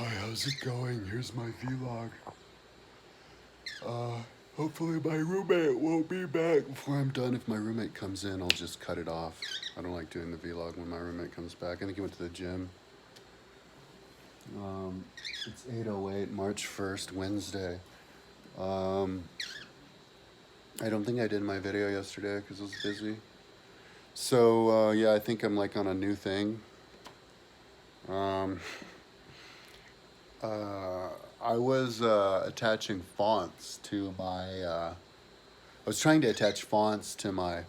Hi, how's it going? Here's my vlog. Hopefully my roommate won't be back before I'm done. If my roommate comes in, I'll just cut it off. I don't like doing the vlog when my roommate comes back. I think he went to the gym. It's 8:08, March 1st, Wednesday. I don't think I did my video yesterday because I was busy. So, yeah, I think I'm like on a new thing. I was attaching fonts to my, I was trying to attach fonts to my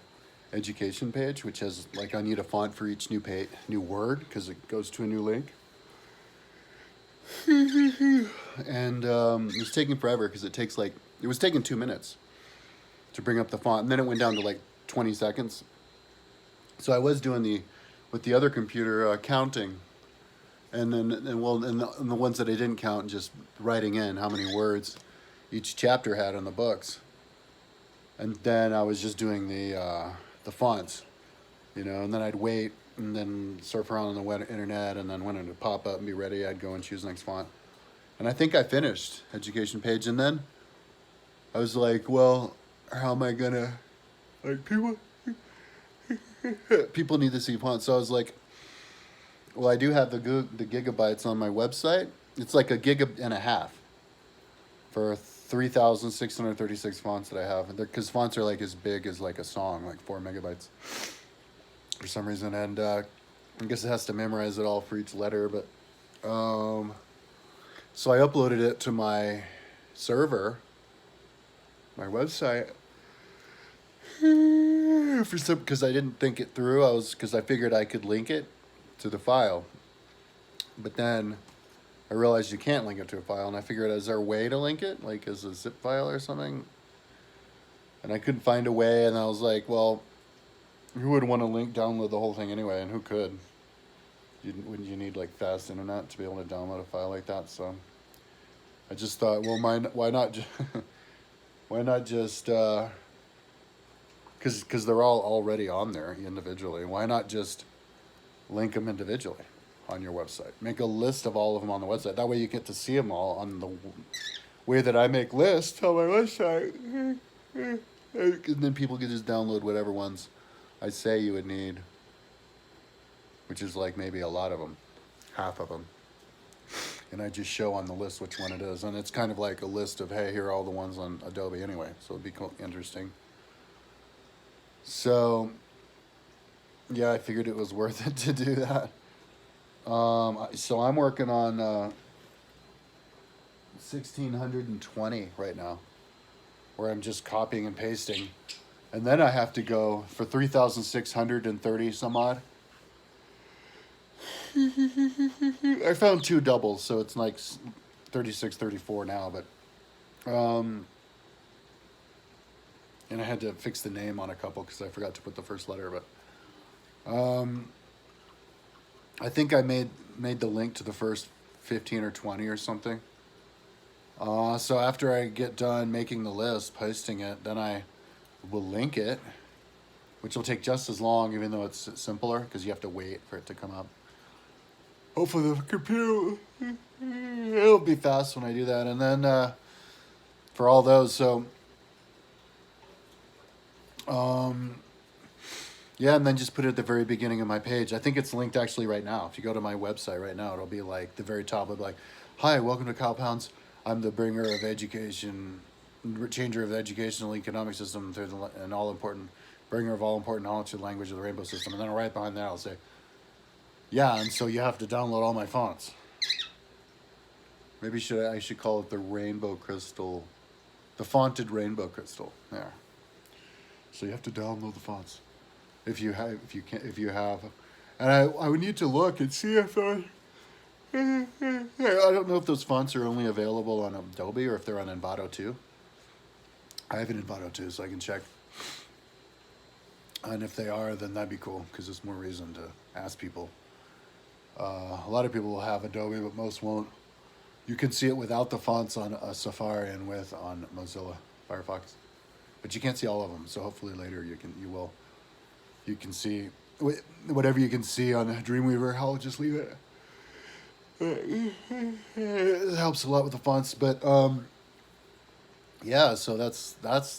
education page, which has like, I need a font for each new word because it goes to a new link. And it was taking forever because it was taking 2 minutes to bring up the font, and then it went down to like 20 seconds. So I was doing with the other computer, counting. And then, the ones that I didn't count, just writing in how many words each chapter had in the books. And then I was just doing the fonts, and then I'd wait and then surf around on the internet, and then when it would pop up and be ready, I'd go and choose the next font. And I think I finished education page, and then I was like, well, how am I gonna, like, people need to see fonts. So I was like, well, I do have the gigabytes on my website. It's like a gig and a half for 3,636 fonts that I have. Because fonts are like as big as like a song, like 4 megabytes for some reason. And I guess it has to memorize it all for each letter. But so I uploaded it to my server, my website. Because I didn't think it through. Because I figured I could link it to the file, but then I realized you can't link it to a file, and I figured, is there a way to link it, like as a zip file or something? And I couldn't find a way, and I was like, well, who would want to download the whole thing anyway, and who could? Wouldn't you need like fast internet to be able to download a file like that? So I just thought, well, why not just because they're all already on there individually. Why not just link them individually on your website? Make a list of all of them on the website. That way you get to see them all on the way that I make lists on my website. And then people can just download whatever ones I say you would need, which is like maybe a lot of them, half of them. And I just show on the list which one it is. And it's kind of like a list of, hey, here are all the ones on Adobe anyway. So it'd be interesting. So yeah, I figured it was worth it to do that. So I'm working on 1620 right now, where I'm just copying and pasting. And then I have to go for 3,630 some odd. I found 2 doubles, so it's like 36, 34 now, but and I had to fix the name on a couple because I forgot to put the first letter, but I think I made the link to the first 15 or 20 or something. So after I get done making the list, posting it, then I will link it, which will take just as long, even though it's simpler, because you have to wait for it to come up. Hopefully the computer, it'll be fast when I do that. And then for all those, so yeah, and then just put it at the very beginning of my page. I think it's linked actually right now. If you go to my website right now, it'll be like the very top of like, hi, welcome to Compounds. I'm the bringer of education, changer of the educational economic system through and all important, bringer of all important knowledge to the language of the rainbow system. And then right behind that, I'll say, yeah, and so you have to download all my fonts. Maybe I should call it the rainbow crystal, the fonted rainbow crystal. There. So you have to download the fonts. If you have, and I would need to look and see if I don't know if those fonts are only available on Adobe or if they're on Envato too. I have an Envato too, so I can check. And if they are, then that'd be cool because there's more reason to ask people. A lot of people will have Adobe, but most won't. You can see it without the fonts on Safari and on Mozilla Firefox, but you can't see all of them. So hopefully later you will. You can see whatever you can see on Dreamweaver. I'll just leave it. It helps a lot with the fonts, but yeah. So that's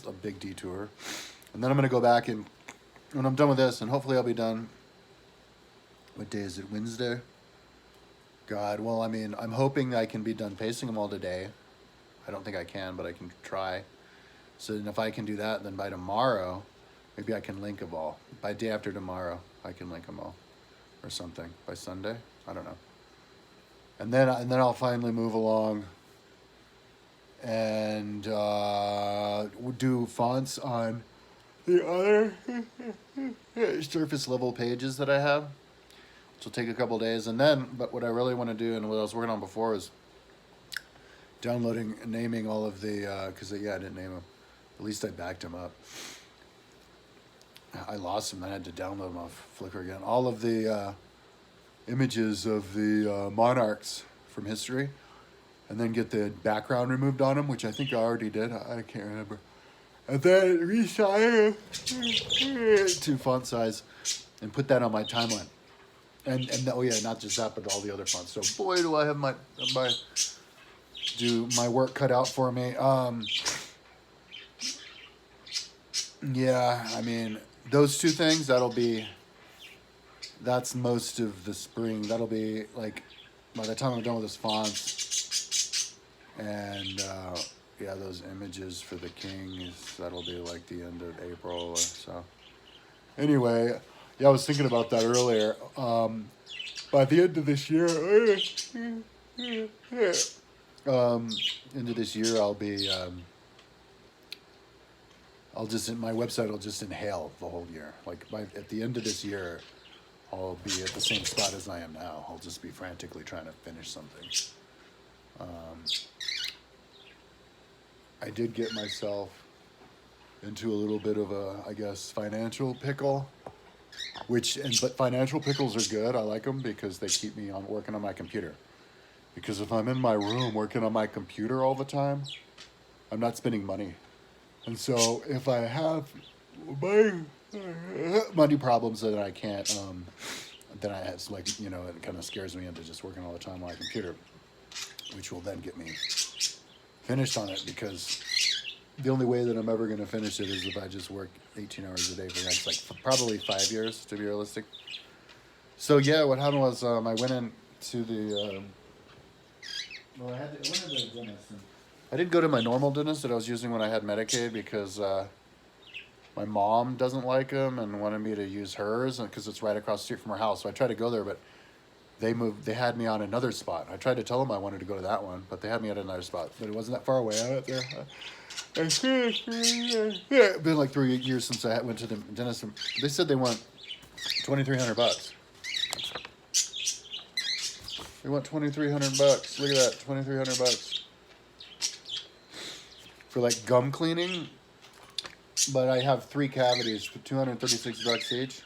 a big detour, and then I'm gonna go back and when I'm done with this, and hopefully I'll be done. What day is it? Wednesday. God, well, I mean, I'm hoping I can be done pasting them all today. I don't think I can, but I can try. So then if I can do that, then by tomorrow, maybe I can link them all. By day after tomorrow, I can link them all, or something. By Sunday, I don't know. And then I'll finally move along and do fonts on the other surface level pages that I have, which will take a couple days. And then, but what I really want to do and what I was working on before is downloading and naming all of the, because I didn't name them. At least I backed them up. I lost them. I had to download them off Flickr again. All of the images of the monarchs from history, and then get the background removed on them, which I think I already did. I can't remember. And then resize to font size and put that on my timeline. And oh yeah, not just that, but all the other fonts. So boy, do I have my work cut out for me. Yeah, I mean, those two things, that's most of the spring. That'll be like, by the time I'm done with this fonts, and those images for the kings, that'll be like the end of April or so. Anyway, yeah, I was thinking about that earlier. By the end of this year, I'll be, my website will just inhale the whole year. Like at the end of this year, I'll be at the same spot as I am now. I'll just be frantically trying to finish something. I did get myself into a little bit of a, I guess, financial pickle, but financial pickles are good. I like them because they keep me working on my computer. Because if I'm in my room working on my computer all the time, I'm not spending money. And so if I have money problems that I can't, then it's like, it kind of scares me into just working all the time on my computer, which will then get me finished on it, because the only way that I'm ever going to finish it is if I just work 18 hours a day for the next, probably 5 years, to be realistic. So yeah, what happened was I went into the, I went to the dentist. I didn't go to my normal dentist that I was using when I had Medicaid, because my mom doesn't like him and wanted me to use hers because it's right across the street from her house. So I tried to go there, but they had me on another spot. I tried to tell them I wanted to go to that one, but they had me at another spot. But it wasn't that far away. I went there. It's been like 3 years since I went to the dentist. They said they want $2,300. They want $2,300. Look at that, $2,300 for like gum cleaning. But I have 3 cavities for $236 each.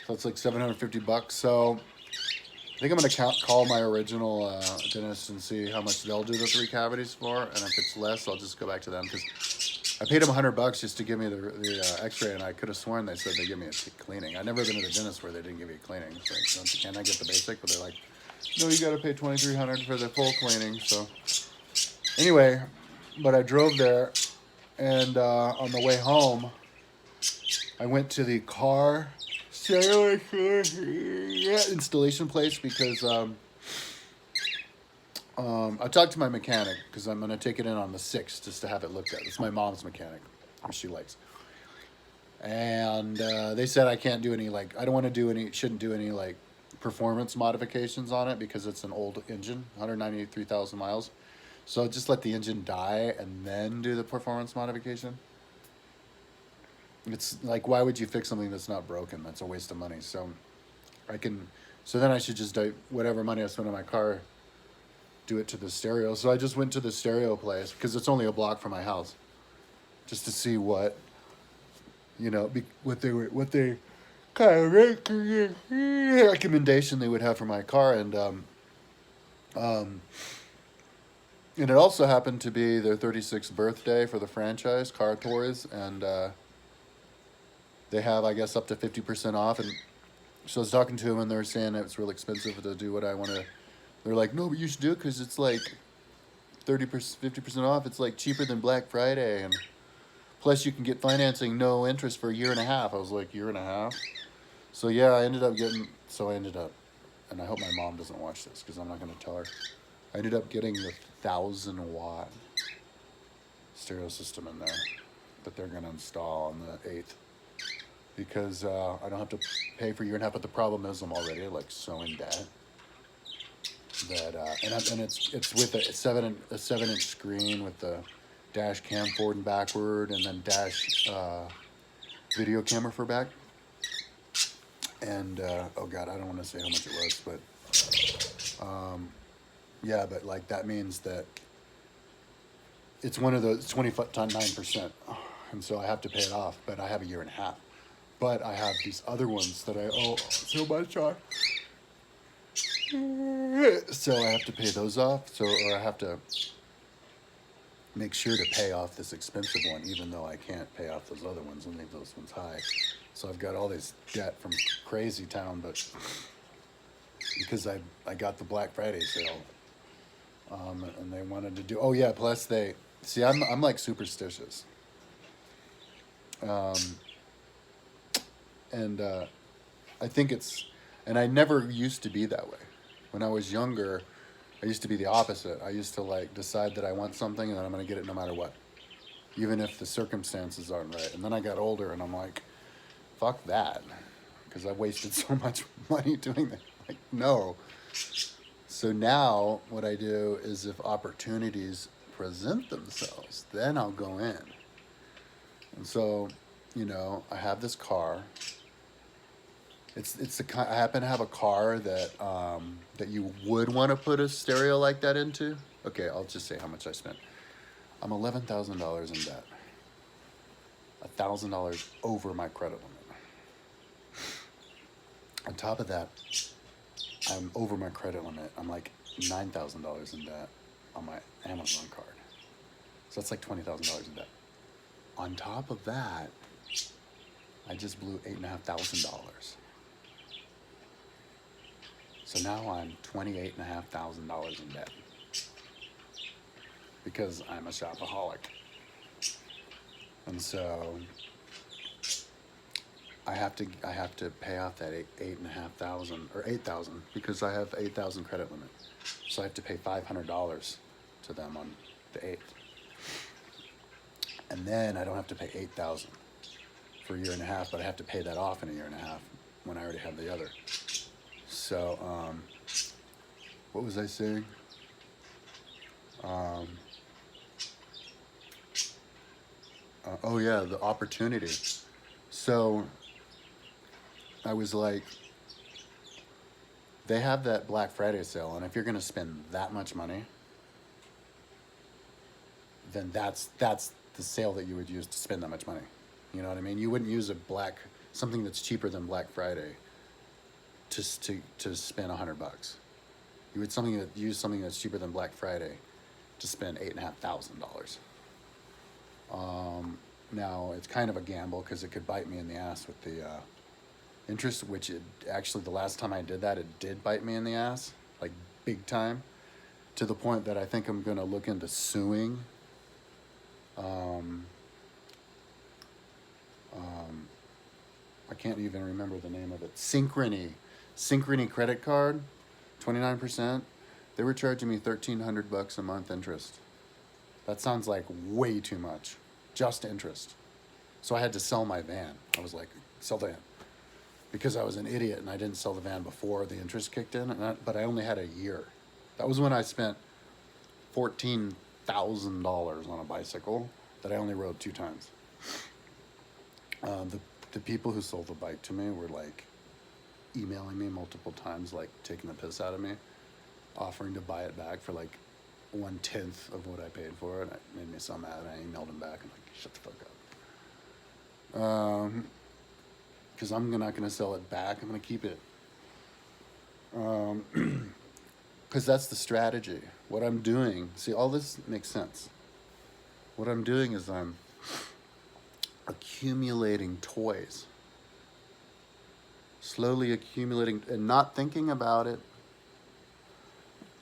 So it's like $750. So I think I'm gonna call my original dentist and see how much they'll do the 3 cavities for, and if it's less, I'll just go back to them, because I paid them $100 just to give me the X-ray, and I could have sworn they said they give me a cleaning. I've never been to the dentist where they didn't give you a cleaning. So can I get the basic? But they're like, no, you got to pay $2,300 for the full cleaning. So anyway, but I drove there, and on the way home, I went to the car installation place, because I talked to my mechanic, because I'm going to take it in on the 6th just to have it looked at. It's my mom's mechanic, she likes. And they said I can't do any, I don't want to shouldn't do any performance modifications on it, because it's an old engine, 193,000 miles. So just let the engine die and then do the performance modification. It's like, why would you fix something that's not broken? That's a waste of money. So then I should just whatever money I spend on my car, do it to the stereo. So I just went to the stereo place, because it's only a block from my house, just to see what they kind of recommendation they would have for my car. And it also happened to be their 36th birthday for the franchise, Car Tours, and they have, I guess, up to 50% off. And so I was talking to them, and they were saying it's real expensive to do what I want to They're like, no, but you should do it because it's like 30%, 50% off. It's like cheaper than Black Friday, and plus you can get financing, no interest for a year and a half. I was like, year and a half? So yeah, I ended up, and I hope my mom doesn't watch this because I'm not going to tell her. I ended up getting the 1,000-watt stereo system in there that they're going to install on the 8th because I don't have to pay for a year and a half. But the problem is I'm already like so in debt that and it's with a 7-inch screen with the dash cam forward and backward, and then dash video camera for back. And oh god, I don't want to say how much it was, but yeah, but like that means that it's one of those 29%, and so I have to pay it off. But I have a year and a half. But I have these other ones that I owe so much on. So I have to pay those off. Or I have to make sure to pay off this expensive one, even though I can't pay off those other ones and leave those ones high. So I've got all this debt from Crazy Town, but because I got the Black Friday sale, and they wanted to do. Oh yeah, plus they see I'm like superstitious. And I think and I never used to be that way. When I was younger, I used to be the opposite. I used to like decide that I want something and then I'm going to get it no matter what, even if the circumstances aren't right. And then I got older and I'm like, fuck that, because I wasted so much money doing that. Like, no. So now what I do is if opportunities present themselves, then I'll go in. And so, I have this car. I happen to have a car that that you would want to put a stereo like that into. Okay, I'll just say how much I spent. I'm $11,000 in debt. $1,000 over my credit limit. On top of that, I'm over my credit limit. I'm like $9,000 in debt on my Amazon card. So that's like $20,000 in debt. On top of that, I just blew $8,500. So now I'm $28,500 in debt because I'm a shopaholic. And so I have to pay off that $8,500 or $8,000 because I have $8,000 credit limit. So I have to pay $500 to them on the 8th. And then I don't have to pay $8,000 for a year and a half, but I have to pay that off in a year and a half when I already have the other. So, what was I saying? Oh yeah, the opportunity. So, I was like, they have that Black Friday sale, and if you're going to spend that much money, then that's the sale that you would use to spend that much money. You know what I mean? You wouldn't use something that's cheaper than Black Friday to spend $100. You would use something that's cheaper than Black Friday to spend $8,500. Now it's kind of a gamble because it could bite me in the ass with the interest, which actually the last time I did that, it did bite me in the ass, like big time, to the point that I think I'm going to look into suing. I can't even remember the name of it. Synchrony credit card, 29%. They were charging me $1,300 a month interest. That sounds like way too much, just interest. So I had to sell my van. I was like, sell the van, because I was an idiot and I didn't sell the van before the interest kicked in. But I only had a year. That was when I spent $14,000 on a bicycle that I only rode 2 times. The people who sold the bike to me were like emailing me multiple times, like taking the piss out of me, offering to buy it back for like 1/10 of what I paid for it. It made me so mad. I emailed them back. I'm like, shut the fuck up. Because I'm not going to sell it back. I'm going to keep it. Because that's the strategy. What I'm doing, see, all this makes sense. What I'm doing is I'm accumulating toys. Slowly accumulating and not thinking about it.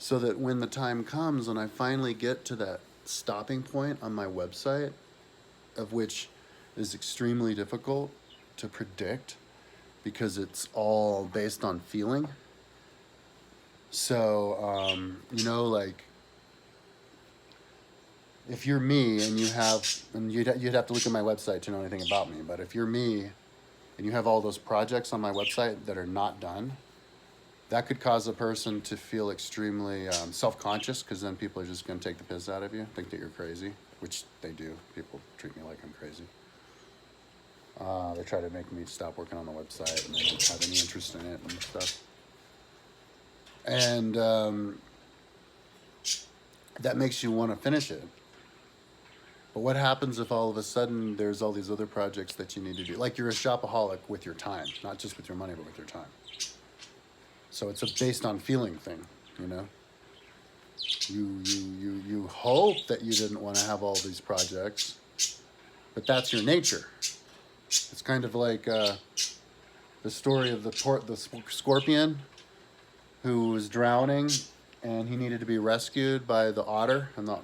so that when the time comes and I finally get to that stopping point on my website, of which is extremely difficult to predict because it's all based on feeling. So, like, if you're me and you'd have to look at my website to know anything about me, but if you're me and you have all those projects on my website that are not done, that could cause a person to feel extremely self-conscious, because then people are just going to take the piss out of you, think that you're crazy, which they do. People treat me like I'm crazy. They try to make me stop working on the website, and they don't have any interest in it and stuff. And that makes you want to finish it. But what happens if all of a sudden there's all these other projects that you need to do? Like, you're a shopaholic with your time, not just with your money, but with your time. So it's a based on feeling thing, you know? You hope that you didn't want to have all these projects, but that's your nature. It's kind of like the story of the scorpion who was drowning, and he needed to be rescued by the otter or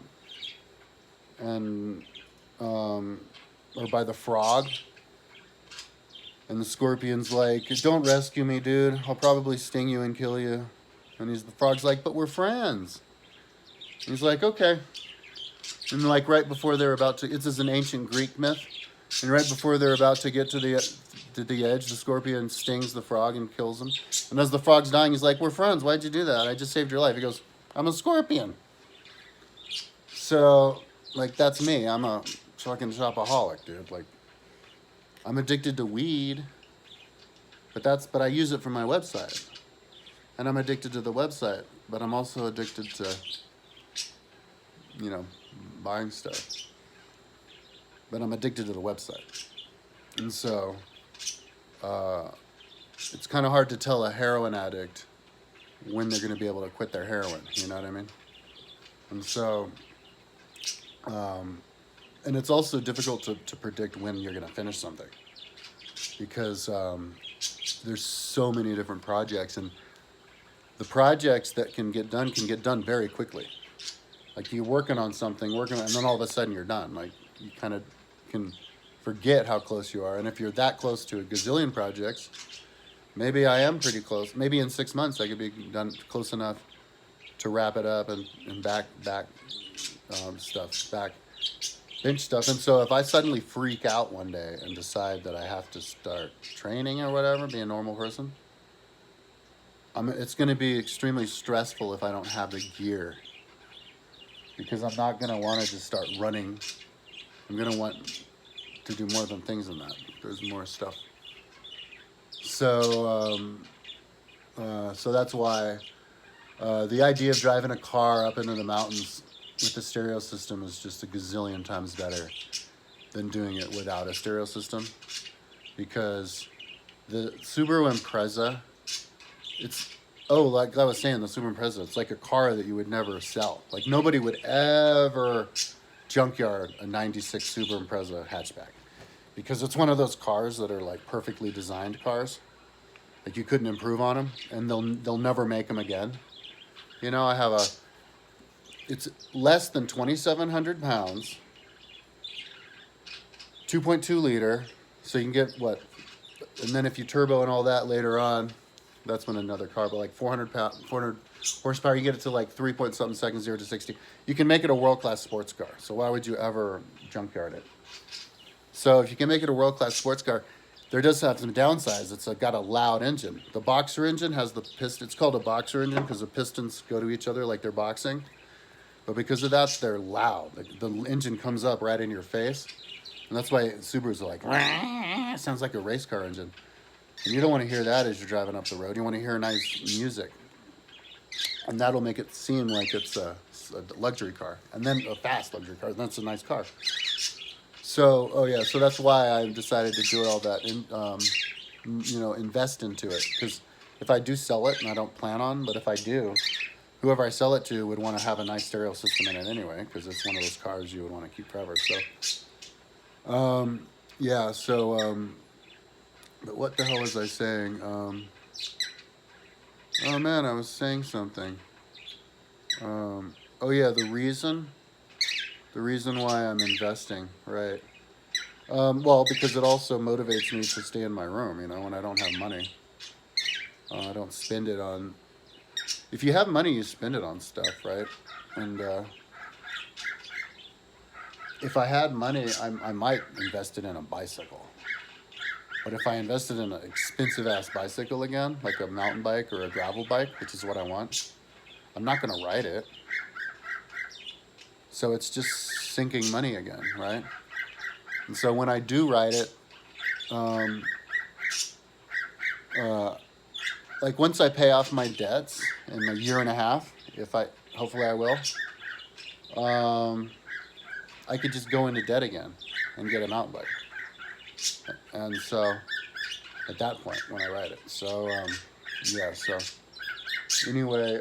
by the frog. And the scorpion's like, "Don't rescue me, dude. I'll probably sting you and kill you." And the frog's like, "But we're friends." And he's like, "Okay." And like right before they're about to, it's an ancient Greek myth, and right before they're about to get to the edge, the scorpion stings the frog and kills him. And as the frog's dying, he's like, "We're friends. Why'd you do that? I just saved your life." He goes, "I'm a scorpion." So, like, that's me. I'm a fucking shopaholic, dude. Like, I'm addicted to weed, but I use it for my website. And I'm addicted to the website, but I'm also addicted to, buying stuff. But I'm addicted to the website. And so, it's kind of hard to tell a heroin addict when they're going to be able to quit their heroin, you know what I mean? And so, and it's also difficult to predict when you're going to finish something, because there's so many different projects, and the projects that can get done very quickly. Like, you're working on something, and then all of a sudden you're done. Like, you kind of can forget how close you are. And if you're that close to a gazillion projects, maybe I am pretty close. Maybe in 6 months I could be done close enough to wrap it up and back bench stuff. And so if I suddenly freak out one day and decide that I have to start training or whatever, be a normal person, it's going to be extremely stressful if I don't have the gear, because I'm not going to want to just start running. I'm going to want to do more than things than that. There's more stuff. So, so that's why the idea of driving a car up into the mountains with a stereo system is just a gazillion times better than doing it without a stereo system, because the Subaru Impreza, like I was saying, the Subaru Impreza, it's like a car that you would never sell. Like, nobody would ever junkyard a 96 Subaru Impreza hatchback, because it's one of those cars that are like perfectly designed cars. Like, you couldn't improve on them, and they'll never make them again. I have it's less than 2,700 pounds, 2.2 liter, so you can get and then if you turbo and all that later on, that's when another car, but like 400 horsepower, you get it to like 3 point something seconds, 0 to 60. You can make it a world-class sports car, so why would you ever junkyard it? So if you can make it a world-class sports car, there does have some downsides. It's got a loud engine. The boxer engine has the piston. It's called a boxer engine because the pistons go to each other like they're boxing. But because of that, they're loud. Like, the engine comes up right in your face. And that's why Subarus are like, "Rah!" It sounds like a race car engine. And you don't want to hear that as you're driving up the road. You want to hear nice music. And that'll make it seem like it's a luxury car. And then a fast luxury car. And that's a nice car. So, so that's why I decided to do all that, invest into it. Because if I do sell it, and I don't plan on, but if I do, whoever I sell it to would want to have a nice stereo system in it anyway, because it's one of those cars you would want to keep forever. So, but what the hell was I saying? Oh man, I was saying something. Oh yeah, the reason why I'm investing, right? Well, because it also motivates me to stay in my room. You know, when I don't have money, I don't spend it on. If you have money, you spend it on stuff, right? And if I had money, I might invest it in a bicycle. But if I invested in an expensive ass bicycle again, like a mountain bike or a gravel bike, which is what I want, I'm not going to ride it. So it's just sinking money again, right? And so when I do ride it, um, uh, like once I pay off my debts in a year and a half, hopefully I will, um, I could just go into debt again and get a mountain bike. And so at that point when I ride it. So, yeah, so anyway,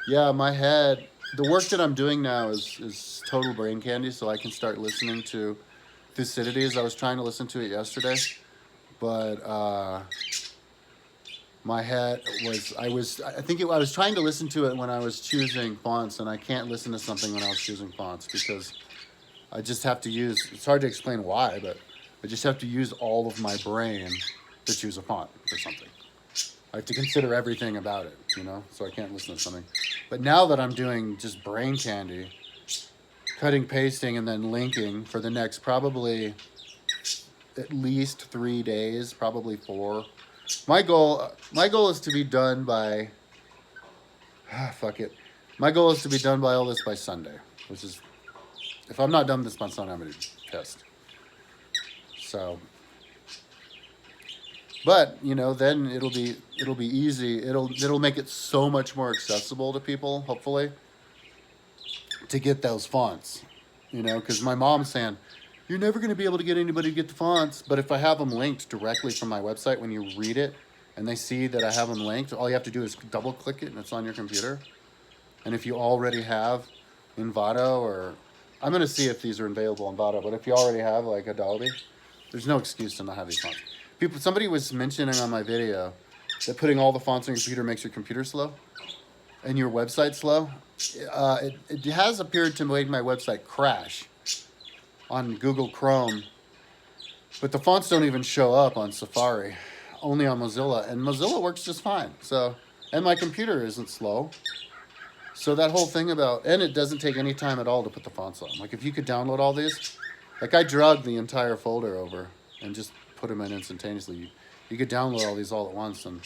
yeah, my head, the work that I'm doing now is total brain candy, so I can start listening to Thucydides. I was trying to listen to it yesterday, but my head I was trying to listen to it when I was choosing fonts, and I can't listen to something when I was choosing fonts because I just have to use, it's hard to explain why, but I just have to use all of my brain to choose a font for something. I have to consider everything about it, you know, so I can't listen to something. But now that I'm doing just brain candy, cutting, pasting, and then linking for the next probably at least 3 days, probably 4. My goal is to be done by, fuck it. My goal is to be done by all this by Sunday, which is, if I'm not done this by Sunday, I'm gonna be pissed. So, but you know, then it'll be easy. It'll make it so much more accessible to people, hopefully, to get those fonts. You know, because my mom's saying, you're never going to be able to get anybody to get the fonts. But if I have them linked directly from my website, when you read it and they see that I have them linked, all you have to do is double click it and it's on your computer. And if you already have Envato, or I'm going to see if these are available in Envato, but if you already have like Adobe, there's no excuse to not have these fonts. Somebody was mentioning on my video that putting all the fonts on your computer makes your computer slow and your website slow. It has appeared to make my website crash on Google Chrome, but the fonts don't even show up on Safari, only on Mozilla, and Mozilla works just fine. So, and my computer isn't slow. So that whole thing about, and it doesn't take any time at all to put the fonts on. Like if you could download all these, like I dragged the entire folder over and just put them in instantaneously. You could download all these all at once, and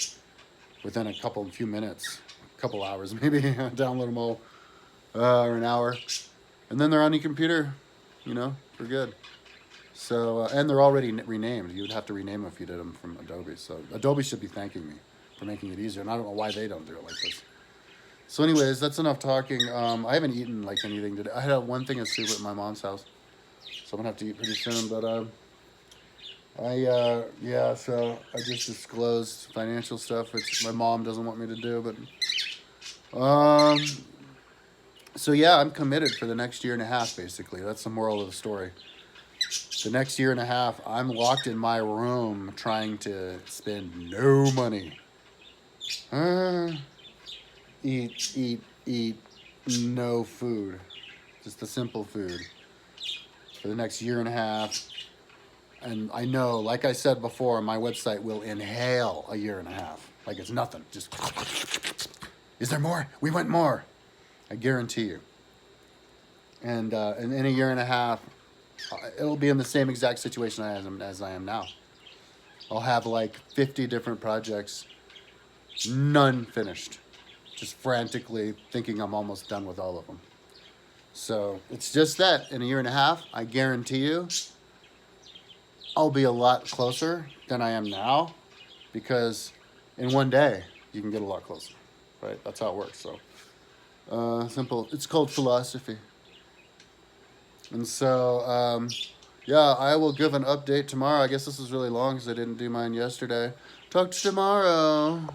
within a few minutes, a couple hours maybe, download them all, or an hour, and then they're on your computer, you know, for good. So, and they're already renamed. You would have to rename them if you did them from Adobe. So Adobe should be thanking me for making it easier, and I don't know why they don't do it like this. So anyways, that's enough talking. I haven't eaten like anything today. I had one thing of soup at my mom's house, so I'm gonna have to eat pretty soon. But yeah, so I just disclosed financial stuff, which my mom doesn't want me to do. But so yeah, I'm committed for the next year and a half. Basically, that's the moral of the story. The next year and a half, I'm locked in my room trying to spend no money. Eat no food. Just the simple food. For the next year and a half. And I know, like I said before, my website will inhale a year and a half. Like it's nothing. Just, is there more? We want more. I guarantee you. And in a year and a half, it'll be in the same exact situation as I am now. I'll have like 50 different projects, none finished. Just frantically thinking I'm almost done with all of them. So it's just that in a year and a half, I guarantee you, I'll be a lot closer than I am now, because in one day you can get a lot closer, right? That's how it works. So simple. It's called philosophy. And so yeah, I will give an update tomorrow. I guess this is really long because I didn't do mine yesterday. Talk to you tomorrow.